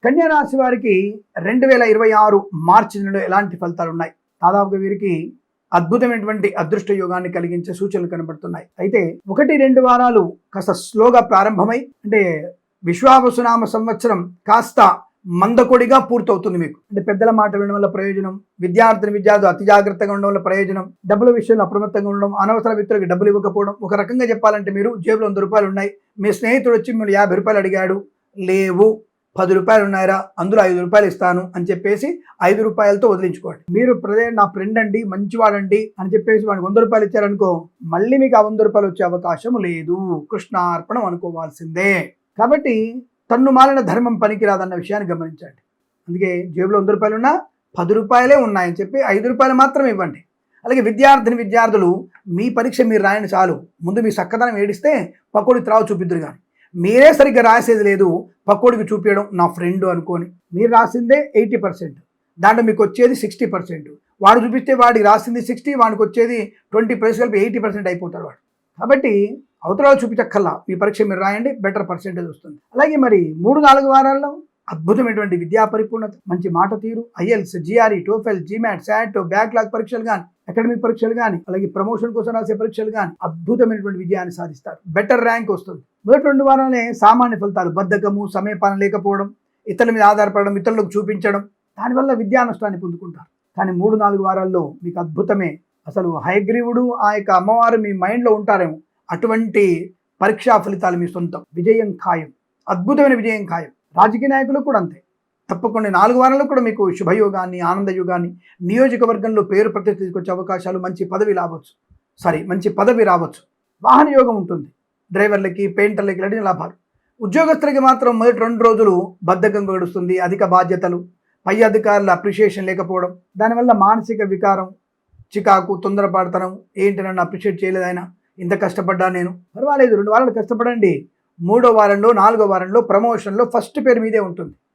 కన్యా రాశి వారికి 2026 మార్చి నెలలో ఎలాంటి ఫలితాలు ఉన్నాయి? దాదాపుగా వీరికి అద్భుతమైనటువంటి అదృష్ట యోగాన్ని కలిగించే సూచనలు కనబడుతున్నాయి. అయితే 1-2 వారాలు కాస్త స్లోగా ప్రారంభమై, అంటే విశ్వావసునామ సంవత్సరం కాస్త మందకొడిగా పూర్తవుతుంది మీకు. అంటే పెద్దల మాట వినడం వల్ల ప్రయోజనం, విద్యార్థులు అతి జాగ్రత్తగా ఉండడం వల్ల ప్రయోజనం, డబ్బుల విషయంలో అప్రమత్తంగా ఉండడం, అనవసర వ్యక్తులకు డబ్బులు ఇవ్వకపోవడం. ఒక రకంగా చెప్పాలంటే మీరు జేబులో 100 రూపాయలు ఉన్నాయి, మీ స్నేహితుడు వచ్చి మిమ్మల్ని 50 రూపాయలు అడిగాడు, లేవు 10 రూపాయలు ఉన్నాయరా, అందులో 5 రూపాయలు ఇస్తాను అని చెప్పేసి 5 రూపాయలతో వదిలించుకోండి. మీరు నా ఫ్రెండ్ అండి, మంచివాడండి అని చెప్పేసి వాడికి 100 రూపాయలు ఇచ్చారనుకో, మళ్ళీ మీకు ఆ 100 రూపాయలు వచ్చే అవకాశం లేదు. కృష్ణార్పణం అనుకోవాల్సిందే. కాబట్టి తన్ను మాలిన ధర్మం పనికిరాదన్న విషయాన్ని గమనించండి. అందుకే జేబులో 100 రూపాయలు ఉన్నా 10 రూపాయలే ఉన్నాయని చెప్పి 5 రూపాయలు మాత్రమే ఇవ్వండి. అలాగే విద్యార్థులు మీ పరీక్ష మీరు రాయండి చాలు. ముందు మీ చక్కదనం ఏడిస్తే పక్కోడికి త్రావు చూపిద్దరు. కానీ మీరే సరిగ్గా రాసేది లేదు, పక్కోడికి చూపించడం నా ఫ్రెండ్ అనుకొని. మీరు రాసిందే 80%, దాంట్లో మీకు వచ్చేది 60%. వాడు చూపిస్తే వాడికి రాసింది 60, వాడికి వచ్చేది 20 కలిపి 80% అయిపోతారు వాడు. కాబట్టి అవతరాలు చూపించక్కల్లా, మీ పరీక్ష మీరు రాయండి, బెటర్ పర్సెంటేజ్ వస్తుంది. అలాగే మరి 3-4 వారాల్లో అద్భుతమైనటువంటి విద్యా పరిపూర్ణత, మంచి మాట తీరు, IELTS, GRE, TOEFL, GMAT, SAT, backlog పరీక్షలు కానీ, అకాడమిక్ పరీక్షలు కానీ, అలాగే ప్రమోషన్ కోసం రాసే పరీక్షలు కానీ అద్భుతమైనటువంటి విజయాన్ని సాధిస్తారు. బెటర్ ర్యాంక్ వస్తుంది. మొదటి 2 వారాలే సామాన్య ఫలితాలు, బద్ధకము, సమయపాలన లేకపోవడం, ఇతరుల మీద ఆధారపడడం, ఇతరులకు చూపించడం, దానివల్ల విద్యా నష్టాన్ని పొందుకుంటారు. కానీ 3-4 వారాల్లో మీకు అద్భుతమే. అసలు హయగ్రీవుడు ఆ యొక్క అమ్మవారు మీ మైండ్లో ఉంటారేమో, అటువంటి పరీక్షా ఫలితాలు మీ సొంతం. విజయం ఖాయం, అద్భుతమైన విజయం ఖాయం. రాజకీయ నాయకులు కూడా అంతే. తప్పకుండా 4 వారాల్లో కూడా మీకు శుభయోగాన్ని, ఆనందయోగాన్ని, నియోజకవర్గంలో పేరు ప్రతిష్ఠ తీసుకొచ్చే అవకాశాలు, మంచి పదవి రావచ్చు. వాహన యోగం ఉంటుంది. డ్రైవర్లకి, పెయింటర్లకి ఇలాంటి లాభాలు. ఉద్యోగస్తులకి మాత్రం మొదటి 2 రోజులు బద్ధకం గడుస్తుంది. అధిక బాధ్యతలు, పై అధికారుల అప్రిషియేషన్ లేకపోవడం, దానివల్ల మానసిక వికారం, చికాకు, తొందరపడతనం. ఏంటి నన్ను అప్రిషియేట్ చేయలేదు ఆయన, ఇంత కష్టపడ్డా నేను. పర్వాలేదు, 2 వారాలు కష్టపడండి. 3వ వారంలో, 4వ వారంలో ప్రమోషన్లో ఫస్ట్ పేరు మీదే ఉంటుంది.